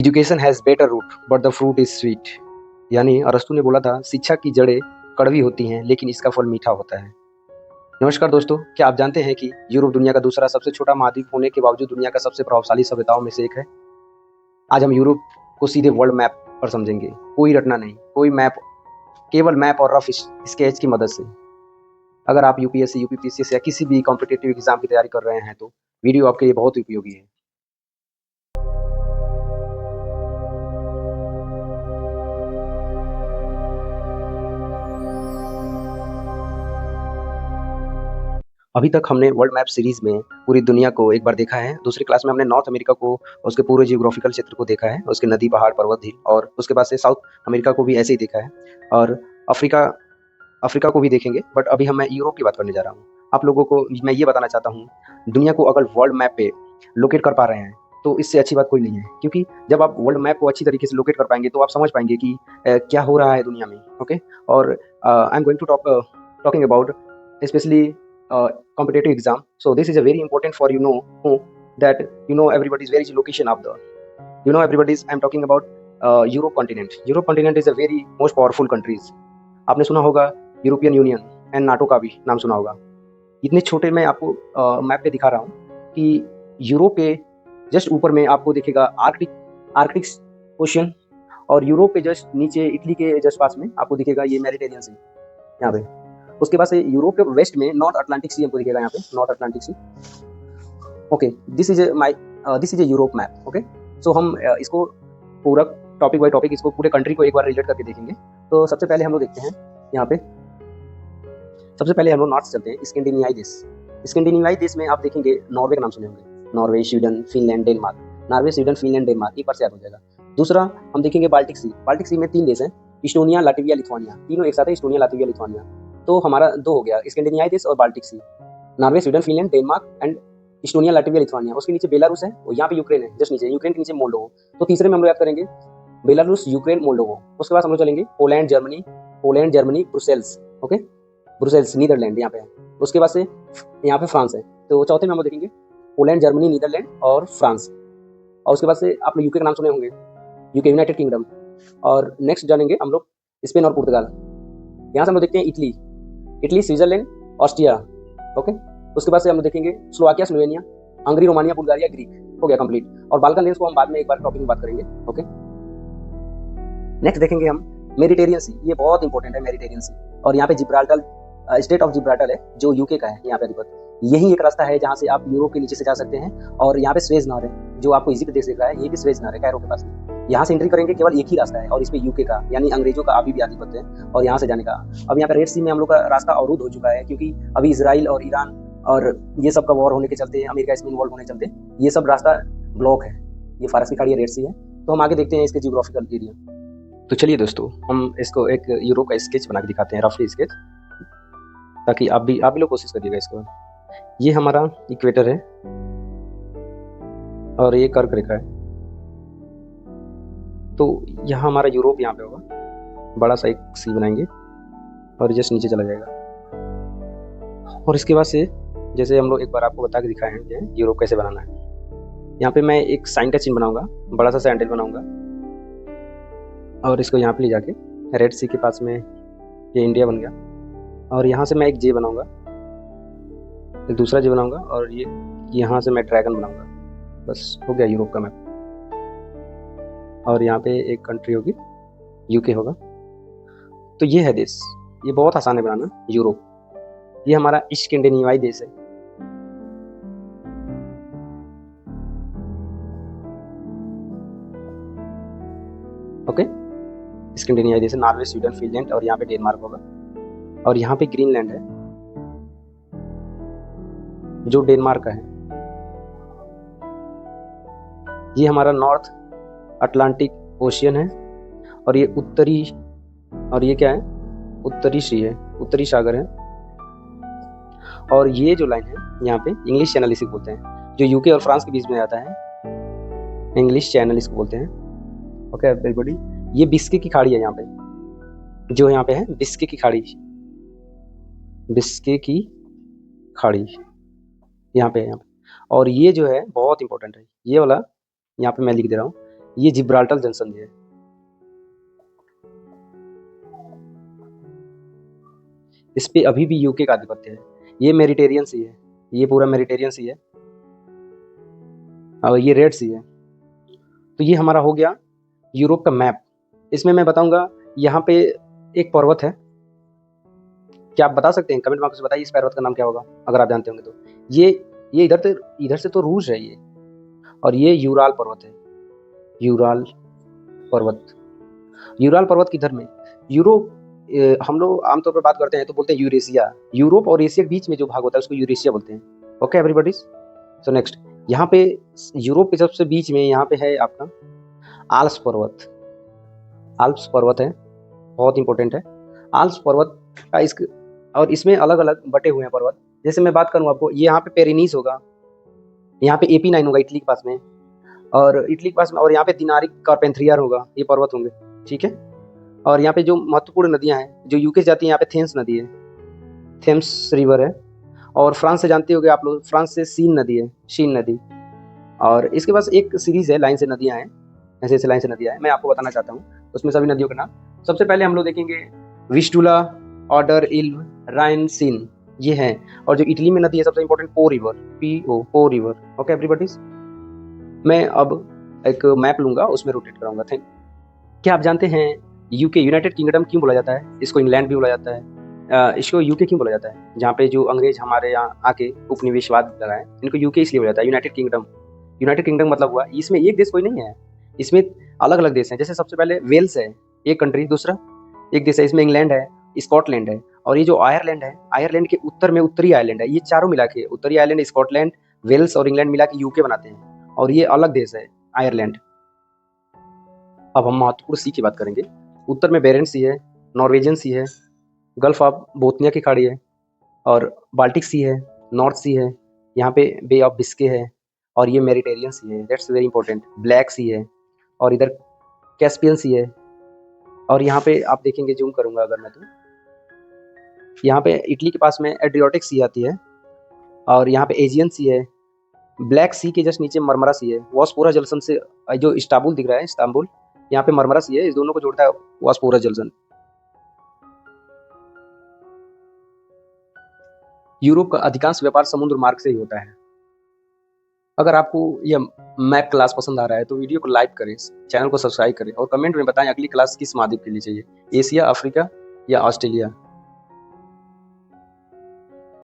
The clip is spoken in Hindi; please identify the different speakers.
Speaker 1: Education has bitter root but the fruit is sweet. यानी अरस्तु ने बोला था, शिक्षा की जड़ें कड़वी होती हैं लेकिन इसका फल मीठा होता है। नमस्कार दोस्तों, क्या आप जानते हैं कि यूरोप दुनिया का दूसरा सबसे छोटा महाद्वीप होने के बावजूद दुनिया का सबसे प्रभावशाली सभ्यताओं में से एक है। आज हम यूरोप को सीधे वर्ल्ड मैप पर समझेंगे, कोई रटना नहीं, कोई मैप, केवल मैप और रफ स्केच की मदद से। अगर आप यूपीएससी, यूपीपीसीएस या किसी भी कॉम्पिटिटिव एग्जाम की तैयारी कर रहे हैं तो वीडियो आपके लिए बहुत उपयोगी है। अभी तक हमने वर्ल्ड मैप सीरीज में पूरी दुनिया को एक बार देखा है। दूसरी क्लास में हमने नॉर्थ अमेरिका को, उसके पूरे जियोग्राफिकल क्षेत्र को देखा है, उसके नदी, पहाड़, पर्वत, झील, और उसके बाद से साउथ अमेरिका को भी ऐसे ही देखा है, और अफ्रीका अफ्रीका को भी देखेंगे। बट अभी मैं यूरोप की बात करने जा रहा हूँ। आप लोगों को मैं ये बताना चाहता हूँ, दुनिया को अगर वर्ल्ड मैप पे लोकेट कर पा रहे हैं तो इससे अच्छी बात कोई नहीं है, क्योंकि जब आप वर्ल्ड मैप को अच्छी तरीके से लोकेट कर पाएंगे तो आप समझ पाएंगे कि क्या हो रहा है दुनिया में। ओके, और I am going to talking about specially competitive exam. So this is a very important for that everybody's where is location of the everybody's I'm talking about Europe continent. Europe continent is a very most powerful countries. आपने सुना होगा यूरोपियन यूनियन एंड नाटो का भी नाम सुना होगा। इतने छोटे मैं आपको मैप पे दिखा रहा हूँ कि यूरोप के जस्ट ऊपर में आपको दिखेगा आर्कटिक ओशियन, और यूरोप के जस्ट नीचे इटली के जस्ट पास में आपको दिखेगा ये मेडिटेरियन सी यहाँ पे। उसके बाद से यूरोप के वेस्ट में नॉर्थ अटलांटिक सी हमको दिखेगा यहाँ पे, North Atlantic sea. Okay, this is a Europe map. Okay, so हम इसको पूरा टॉपिक बाय टॉपिक इसको पूरे कंट्री को एक बार रिलेट करके देखेंगे। तो सबसे पहले हम लोग देखते हैं यहाँ पे, सबसे पहले हम लोग नॉर्थ चलते हैं। स्कैंडिनेवियाई देश, स्कैंडिनेवियाई देश में आप देखेंगे नॉर्वे का नाम सुने होंगे, Norway, Sweden, Finland, Denmark. Norway, Sweden, Finland, Denmark एक बार से याद हो जाएगा। दूसरा हम देखेंगे बाल्टिक सी। बाल्टिक सी में 3 देश हैं, इस्टोनिया, लाटविया, लिथुआनिया। तीनों एक साथ है, इस्टोनिया, लाटविया, लिथुआनिया। तो हमारा 2 हो गया, स्कैंडिनेवियाई देश और Baltic sea. Norway, Sweden, Finland, Denmark and Estonia, Latvia, Lithuania. उसके नीचे बेलारूस है, और यहाँ पे यूक्रेन है, जस्ट नीचे यूक्रेन के नीचे मोल्डोवो। तो तीसरे में हम लोग याद करेंगे बेलारूस, यूक्रेन, मोल्डोवो। उसके बाद हम लोग चलेंगे Poland, Germany, Brussels. Okay, Brussels Netherland यहाँ पे है। उसके बाद से यहाँ पे फ्रांस है। तो चौथे में हम लोग देखेंगे पोलैंड, जर्मनी, नीदरलैंड और फ्रांस। और उसके बाद से आपने यूके का नाम सुने होंगे, यूके यूनाइटेड किंगडम। और नेक्स्ट जानेंगे हम लोग स्पेन और पुर्तगाल। यहाँ से हम लोग देखते हैं इटली, स्विट्जरलैंड, ऑस्ट्रिया। ओके, उसके बाद से हम लोग देखेंगे Slovakia, Slovenia, Hungary, Romania, Bulgaria, Greek. हो गया कंप्लीट। और बाल्कन देश को हम बाद में एक बार टॉपिक में बात करेंगे। ओके, नेक्स्ट देखेंगे हम मेडिटेरियन सी। ये बहुत इंपॉर्टेंट है मेडिटेरियन सी। और यहाँ पे जिब्राल्टर, स्टेट ऑफ जिब्राल्टर है जो यूके का है। यहाँ पे अधिपत यही एक रास्ता है जहाँ से आप यूरोप के नीचे से जा सकते हैं। और यहाँ पे स्वेज नहर है जो आपको इजिप्ट देश दिख रहा है, ये भी स्वेज नहर है कैरो के पास में। यहाँ से एंट्री करेंगे, केवल एक ही रास्ता है, और इस पे यूके का यानी अंग्रेजों का अभी भी आधिपत्य है और यहाँ से जाने का। अब यहाँ पे रेड सी में हम लोग का रास्ता अवरुद्ध हो चुका है, क्योंकि अभी इसराइल और ईरान और ये सब का वॉर होने के चलते, अमेरिका इसमें इन्वॉल्व होने के चलते ये सब रास्ता ब्लॉक है। ये फारस की खाड़ी, रेड सी है। तो हम आगे देखते हैं इसके जियोग्राफिकल एरिया। तो चलिए दोस्तों, हम इसको एक यूरोप का स्केच बना के दिखाते हैं, रफली स्केच, ताकि आप भी लोग कोशिश करिएगा इसको। ये हमारा इक्वेटर है और ये कर्क रेखा है। तो यहाँ हमारा यूरोप यहाँ पे होगा, बड़ा सा एक सी बनाएंगे और जस्ट नीचे चला जाएगा। और इसके बाद से जैसे हम लोग एक बार आपको बता के दिखाए हैं यूरोप कैसे बनाना है। यहाँ पे मैं एक साइन का चिन्ह बनाऊंगा, बड़ा सा सैंडल बनाऊंगा, और इसको यहाँ पे ले जाके रेड सी के पास में ये इंडिया बन गया। और यहाँ से मैं एक जे बनाऊंगा, एक दूसरा जे बनाऊंगा, और ये यहाँ से मैं ड्रैगन बनाऊंगा। बस हो गया यूरोप का मैप। और यहाँ पे एक कंट्री होगी, यूके होगा। तो ये है देश, ये बहुत आसान है बनाना, यूरोप। ये हमारा स्कैंडिनेवियाई देश है। ओके, स्कैंडिनेवियाई देश है, नॉर्वे, स्वीडन, फिनलैंड और यहाँ पे डेनमार्क होगा। और यहाँ पे ग्रीनलैंड है जो डेनमार्क का है। ये हमारा नॉर्थ अटलांटिक ओशियन है, और ये उत्तरी, और ये क्या है, उत्तरी सी है, उत्तरी सागर है। और ये जो लाइन है यहाँ पे इंग्लिश चैनल इसे बोलते हैं, जो यूके और फ्रांस के बीच में आता है, इंग्लिश चैनल इसको बोलते हैं। ओके एवरीबॉडी, ये बिस्के की खाड़ी है यहाँ पे, जो यहाँ पे है बिस्के की खाड़ी, बिस्के की खाड़ी यहाँ पे। और ये जो है बहुत इंपॉर्टेंट है, ये वाला यहाँ पे मैं लिख दे रहा हूँ, ये जिब्राल्टर जंक्शन है। इस पे अभी भी यूके का आधिपत्य है। ये मेडिटेरियन सी है, ये पूरा मेडिटेरियन सी है और ये रेड सी है। तो ये हमारा हो गया यूरोप का मैप। इसमें मैं बताऊंगा यहाँ पे एक पर्वत है, क्या आप बता सकते हैं? कमेंट बॉक्स में बताइए इस पर्वत का नाम क्या होगा अगर आप जानते होंगे तो। ये इधर से तो रूस है ये, और ये यूराल पर्वत है। यूराल पर्वत, यूराल पर्वत किधर में? यूरोप। हम लोग आमतौर पर बात करते हैं तो बोलते हैं यूरेशिया। यूरोप और एशिया के बीच में जो भाग होता है उसको यूरेशिया बोलते हैं। ओके एवरीबॉडी, सो नेक्स्ट यहाँ पे यूरोप के सबसे बीच में यहाँ पे है आपका आल्प्स पर्वत। आल्प्स पर्वत है, बहुत इंपॉर्टेंट है। आल्प्स पर्वत का और इसमें अलग अलग बटे हुए हैं पर्वत। जैसे मैं बात करूँ आपको, ये यहाँ पे पेरिनीस होगा, यहाँ पे AP9 होगा इटली के पास में, और इटली के पास में, और यहाँ पे दिनारी कार्पेंथ्रियर होगा, ये पर्वत होंगे, ठीक है। और यहाँ पे जो महत्वपूर्ण नदियाँ हैं जो यूके से जाती हैं, यहाँ पे थेम्स नदी है, थेम्स रिवर है। और फ्रांस से जानते होंगे आप लोग, फ्रांस से सीन नदी है, शीन नदी। और इसके पास एक सीरीज है, लाइन से नदियाँ हैं, ऐसे ऐसे लाइन से नदियाँ हैं, मैं आपको बताना चाहता हूँ उसमें सभी नदियों का नाम। सबसे पहले हम लोग देखेंगे विस्टुला, ऑडर, इल्व, राइन, सीन, ये हैं। और जो इटली में नदी है सबसे इंपॉर्टेंट पो रिवर, PO, पो रिवर। ओके एवरीबॉडी, मैं अब एक मैप लूंगा, उसमें रोटेट कराऊंगा। थैंक। क्या आप जानते हैं यूके, यूनाइटेड किंगडम क्यों बोला जाता है? इसको इंग्लैंड भी बोला जाता है। इसको यूके क्यों बोला जाता है? जहाँ पे जो अंग्रेज हमारे यहाँ आके उपनिवेशवाद लगाए, इनको यूके इसलिए बोला जाता है, यूनाइटेड किंगडम। यूनाइटेड किंगडम मतलब हुआ इसमें एक देश कोई नहीं है, इसमें अलग अलग देश हैं। जैसे सबसे पहले वेल्स है एक कंट्री, दूसरा एक देश है, इसमें इंग्लैंड है, स्कॉटलैंड है, और ये जो आयरलैंड है, आयरलैंड के उत्तर में उत्तरी आयरलैंड है। ये चारों मिला के, उत्तरी आयरलैंड, स्कॉटलैंड, वेल्स और इंग्लैंड मिला के यूके बनाते हैं, और ये अलग देश है आयरलैंड। अब हम महत्वपूर्ण सी की बात करेंगे। उत्तर में बेरेंट सी है, नॉर्वेजियन सी है, गल्फ ऑफ बोथनिया की खाड़ी है, और बाल्टिक सी है, नॉर्थ सी है, यहाँ पे बे ऑफ बिस्के है, और ये मेडिटेरियन सी है, दैट्स वेरी इंपॉर्टेंट, ब्लैक सी है, और इधर कैस्पियन सी है। और यहाँ पे आप देखेंगे, जूम करूंगा अगर मैं, तो यहाँ पे इटली के पास में एड्रियाटिक सी आती है, और यहाँ पे एजियन सी है। ब्लैक सी के जस्ट नीचे मरमरा सी है, बॉस्फोरस जलसन से जो इस्तांबुल दिख रहा है, इस्तांबुल, यहाँ पे मरमरा सी है, इस दोनों को जोड़ता है बॉस्फोरस जलसन। यूरोप का अधिकांश व्यापार समुद्र मार्ग से ही होता है। अगर आपको यह मैप क्लास पसंद आ रहा है तो वीडियो को लाइक करें, चैनल को सब्सक्राइब करें, और कमेंट में बताएं अगली क्लास किस महाद्वीप के लिए चाहिए, एशिया, अफ्रीका या ऑस्ट्रेलिया।